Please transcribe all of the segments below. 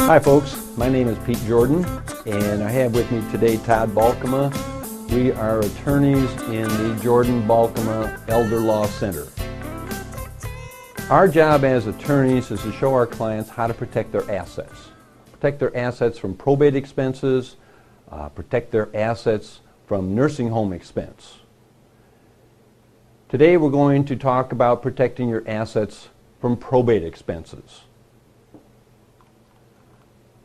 Hi folks, my name is Pete Jordan and I have with me today Todd Balkema. We are attorneys in the Jordan Balkema Elder Law Center. Our job as attorneys is to show our clients how to protect their assets. Protect their assets from probate expenses, protect their assets from nursing home expense. Today we're going to talk about protecting your assets from probate expenses.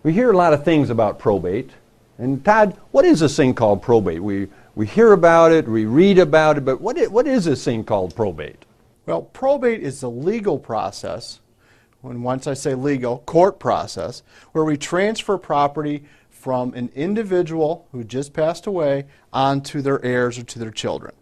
We hear a lot of things about probate. And Todd, what is this thing called probate? We hear about it, we read about it, but what is this thing called probate? Well, probate is the legal process, when once I say legal, court process, where we transfer property from an individual who just passed away onto their heirs or to their children.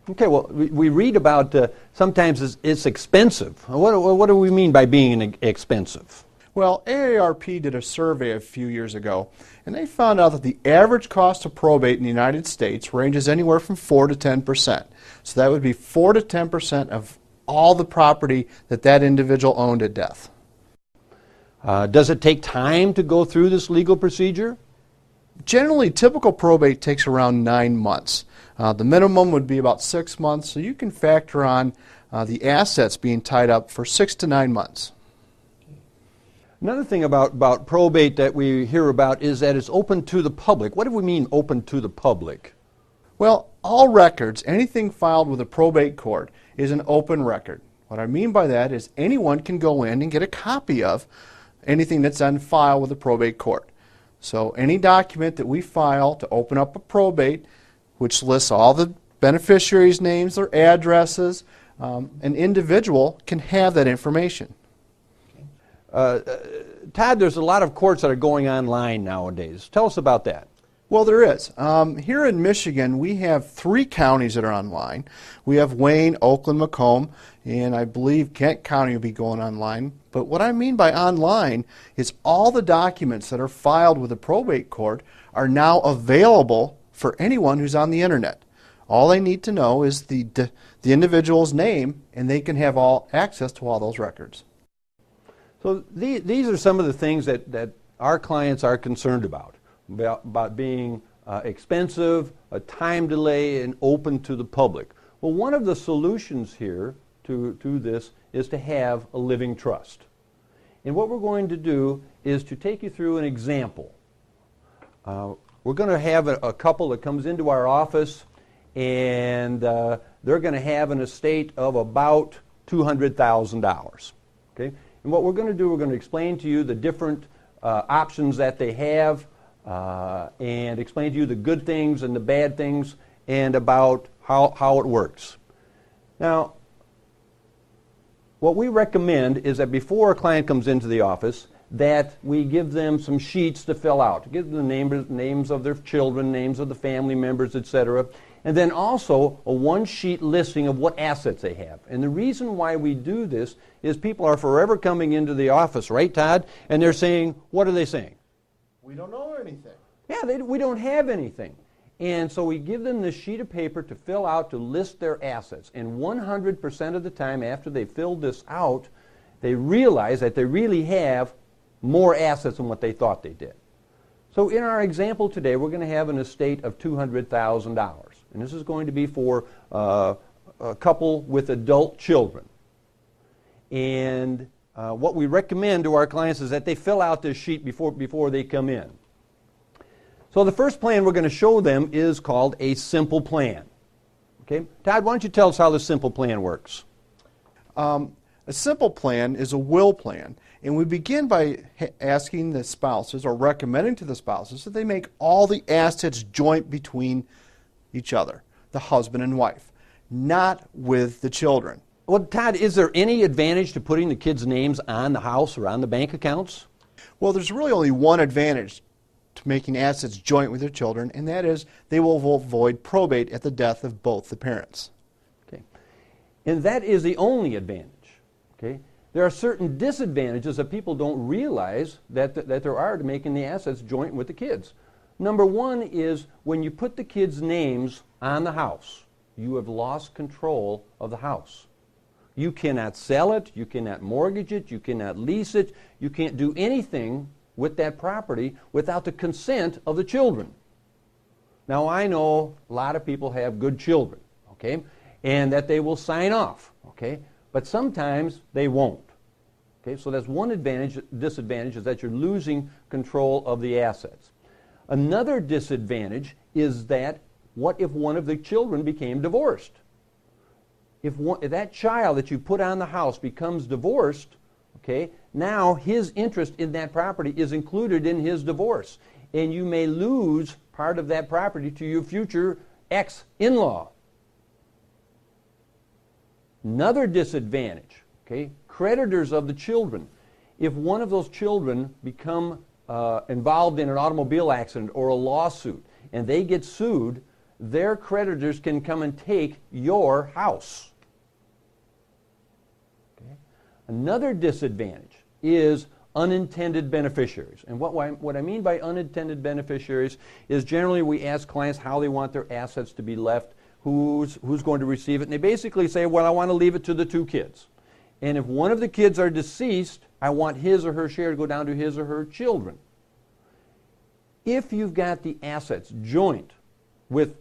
Okay, well, we read about sometimes it's expensive. What do we mean by being expensive? Well, AARP did a survey a few years ago, and they found out that the average cost of probate in the United States ranges anywhere from 4 to 10%. So that would be 4 to 10% of all the property that individual owned at death. Does it take time to go through this legal procedure? Generally, typical probate takes around 9 months. The minimum would be about 6 months, so you can factor on the assets being tied up for 6 to 9 months. Another thing about probate that we hear about is that it's open to the public. What do we mean open to the public? Well, all records, anything filed with a probate court, is an open record. What I mean by that is anyone can go in and get a copy of anything that's on file with the probate court. So any document that we file to open up a probate, which lists all the beneficiaries' names, their addresses, an individual can have that information. Todd, there's a lot of courts that are going online nowadays. Tell us about that. Well, there is. Here in Michigan, we have 3 counties that are online. We have Wayne, Oakland, Macomb, and I believe Kent County will be going online. But what I mean by online is all the documents that are filed with the probate court are now available for anyone who's on the internet. All they need to know is the individual's name, and they can have all access to all those records. So these are some of the things that our clients are concerned about being expensive, a time delay, and open to the public. Well, one of the solutions here to this is to have a living trust. And what we're going to do is to take you through an example. We're going to have a couple that comes into our office, and they're going to have an estate of about $200,000. Okay? And what we're going to do, we're going to explain to you the different options that they have and explain to you the good things and the bad things and about how it works. Now, what we recommend is that before a client comes into the office, that we give them some sheets to fill out. Give them the names of their children, names of the family members, etc. And then also a one-sheet listing of what assets they have. And the reason why we do this is people are forever coming into the office, right, Todd? And they're saying, what are they saying? We don't know anything. Yeah, we don't have anything. And so we give them this sheet of paper to fill out to list their assets. And 100% of the time after they filled this out, they realize that they really have more assets than what they thought they did. So in our example today, we're going to have an estate of $200,000. And this is going to be for a couple with adult children. And what we recommend to our clients is that they fill out this sheet before they come in. So the first plan we're going to show them is called a simple plan. Okay, Todd, why don't you tell us how the simple plan works? A simple plan is a will plan. And we begin by asking the spouses, or recommending to the spouses, that they make all the assets joint between each other, the husband and wife, not with the children. Well, Todd, is there any advantage to putting the kids' names on the house or on the bank accounts? Well, there's really only one advantage to making assets joint with your children, and that is they will avoid probate at the death of both the parents. Okay. And that is the only advantage. Okay. There are certain disadvantages that people don't realize that there are to making the assets joint with the kids. Number one is when you put the kids' names on the house, you have lost control of the house. You cannot sell it, you cannot mortgage it, you cannot lease it, you can't do anything with that property without the consent of the children. Now, I know a lot of people have good children, okay, and that they will sign off, okay, but sometimes they won't. Okay, so that's one disadvantage is that you're losing control of the assets. Another disadvantage is that what if one of the children became divorced? If that child that you put on the house becomes divorced, okay, now his interest in that property is included in his divorce, and you may lose part of that property to your future ex-in-law. Another disadvantage, okay, creditors of the children. If one of those children become involved in an automobile accident or a lawsuit and they get sued, their creditors can come and take your house. Okay. Another disadvantage is unintended beneficiaries. And what I mean by unintended beneficiaries is generally we ask clients how they want their assets to be left, who's going to receive it, and they basically say, well, I want to leave it to the two kids. And if one of the kids are deceased, I want his or her share to go down to his or her children. If you've got the assets joint with,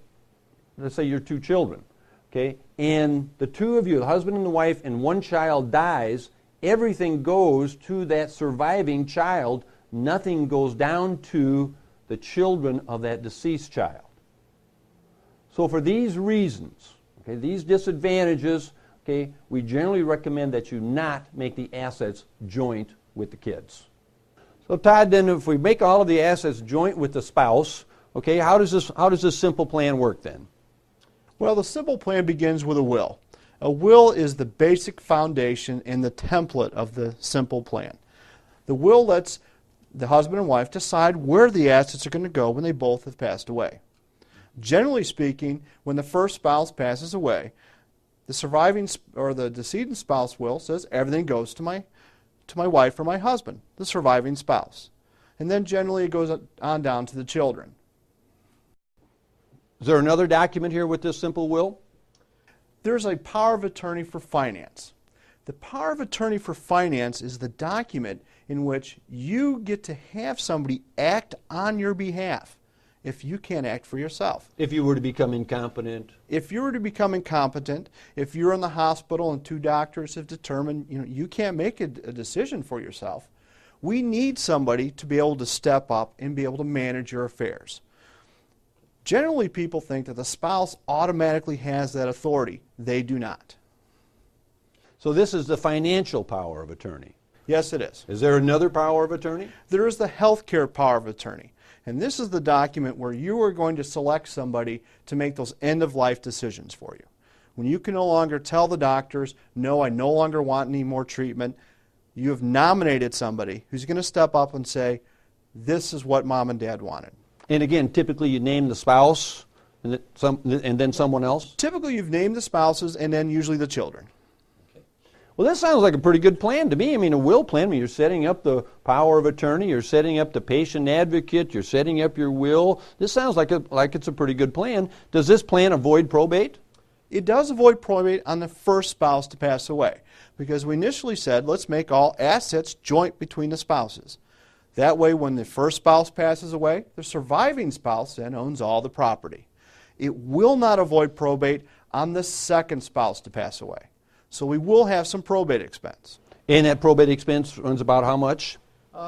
let's say, your two children, okay, and the two of you, the husband and the wife, and one child dies, everything goes to that surviving child. Nothing goes down to the children of that deceased child. So for these reasons, okay, these disadvantages, okay, we generally recommend that you not make the assets joint with the kids. So Todd, then if we make all of the assets joint with the spouse, okay, how does this simple plan work then? Well, the simple plan begins with a will. A will is the basic foundation and the template of the simple plan. The will lets the husband and wife decide where the assets are going to go when they both have passed away. Generally speaking, when the first spouse passes away, the surviving or the decedent spouse will says everything goes to my wife or my husband, the surviving spouse. And then generally it goes on down to the children. Is there another document here with this simple will? There's a power of attorney for finance. The power of attorney for finance is the document in which you get to have somebody act on your behalf if you can't act for yourself. If you were to become incompetent. If you were to become incompetent, if you're in the hospital and two doctors have determined you can't make a decision for yourself, we need somebody to be able to step up and be able to manage your affairs. Generally, people think that the spouse automatically has that authority. They do not. So this is the financial power of attorney. Yes, it is. Is there another power of attorney? There is the healthcare power of attorney. And this is the document where you are going to select somebody to make those end-of-life decisions for you. When you can no longer tell the doctors, no, I no longer want any more treatment, you have nominated somebody who's going to step up and say, this is what mom and dad wanted. And again, typically you name the spouse and then someone else? Typically you've named the spouses and then usually the children. Well, this sounds like a pretty good plan to me. I mean, a will plan, you're setting up the power of attorney, you're setting up the patient advocate, you're setting up your will. This sounds like it's a pretty good plan. Does this plan avoid probate? It does avoid probate on the first spouse to pass away, because we initially said, let's make all assets joint between the spouses. That way, when the first spouse passes away, the surviving spouse then owns all the property. It will not avoid probate on the second spouse to pass away. So we will have some probate expense. And that probate expense runs about how much?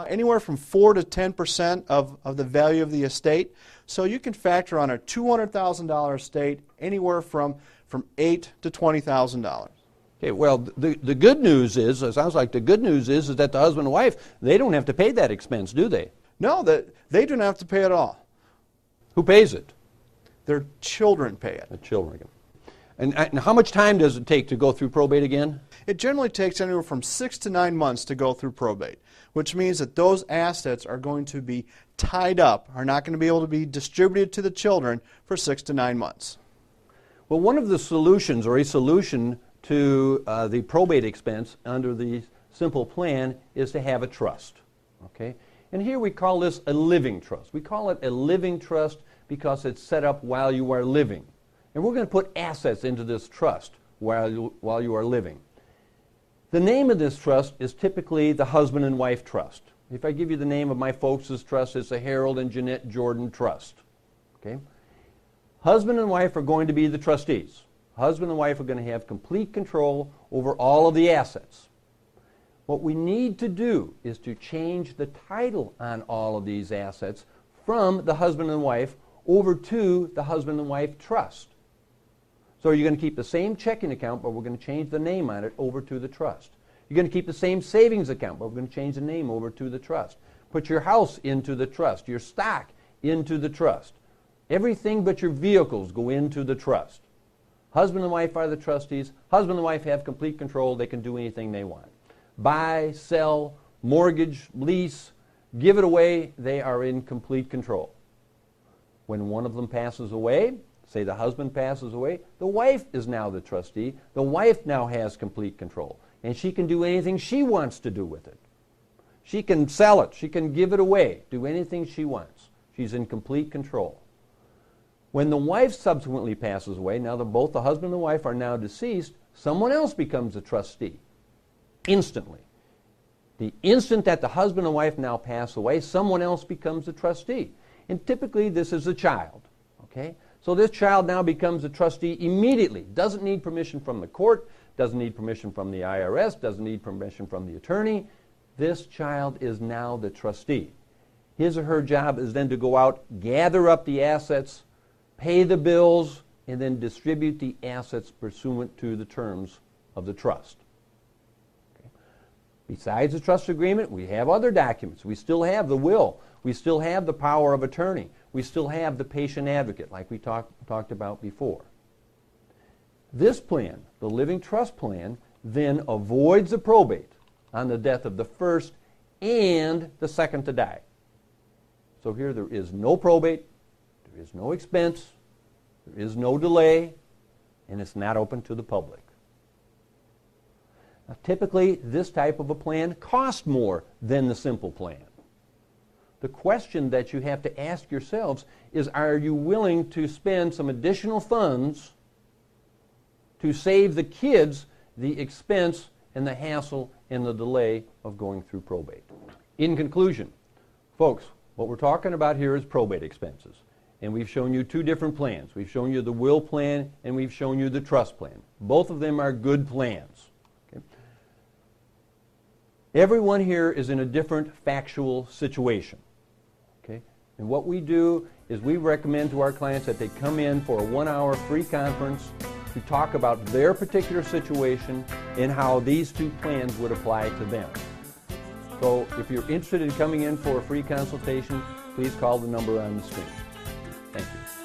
Anywhere from 4 to 10% of the value of the estate. So you can factor on a $200,000 estate anywhere from $8,000 to $20,000. Okay, well, the good news is, it sounds like the good news is that the husband and wife, they don't have to pay that expense, do they? No, they don't have to pay it all. Who pays it? Their children pay it. The children. And how much time does it take to go through probate again? It generally takes anywhere from 6 to 9 months to go through probate, which means that those assets are going to be tied up, are not going to be able to be distributed to the children for 6 to 9 months. Well, one of the solutions, or a solution to the probate expense under the simple plan, is to have a trust. Okay? And here we call this a living trust. We call it a living trust because it's set up while you are living. And we're going to put assets into this trust while you are living. The name of this trust is typically the husband and wife trust. If I give you the name of my folks' trust, it's the Harold and Jeanette Jordan Trust. Okay? Husband and wife are going to be the trustees. Husband and wife are going to have complete control over all of the assets. What we need to do is to change the title on all of these assets from the husband and wife over to the husband and wife trust. So you're going to keep the same checking account, but we're going to change the name on it over to the trust. You're going to keep the same savings account, but we're going to change the name over to the trust. Put your house into the trust, your stock into the trust. Everything but your vehicles go into the trust. Husband and wife are the trustees. Husband and wife have complete control. They can do anything they want. Buy, sell, mortgage, lease, give it away. They are in complete control. When one of them passes away, say the husband passes away, the wife is now the trustee. The wife now has complete control. And she can do anything she wants to do with it. She can sell it. She can give it away. Do anything she wants. She's in complete control. When the wife subsequently passes away, now that both the husband and the wife are now deceased, someone else becomes a trustee. Instantly. The instant that the husband and wife now pass away, someone else becomes a trustee. And typically this is a child. Okay? So this child now becomes a trustee immediately. Doesn't need permission from the court, doesn't need permission from the IRS, doesn't need permission from the attorney. This child is now the trustee. His or her job is then to go out, gather up the assets, pay the bills, and then distribute the assets pursuant to the terms of the trust. Okay. Besides the trust agreement, we have other documents. We still have the will. We still have the power of attorney. We still have the patient advocate, like we talked about before. This plan, the living trust plan, then avoids the probate on the death of the first and the second to die. So here there is no probate, there is no expense, there is no delay, and it's not open to the public. Now, typically, this type of a plan costs more than the simple plan. The question that you have to ask yourselves is, are you willing to spend some additional funds to save the kids the expense and the hassle and the delay of going through probate? In conclusion, folks, what we're talking about here is probate expenses. And we've shown you two different plans. We've shown you the will plan and we've shown you the trust plan. Both of them are good plans. Okay? Everyone here is in a different factual situation. Okay? And what we do is we recommend to our clients that they come in for a 1-hour free conference to talk about their particular situation and how these two plans would apply to them. So if you're interested in coming in for a free consultation, please call the number on the screen. Thank you.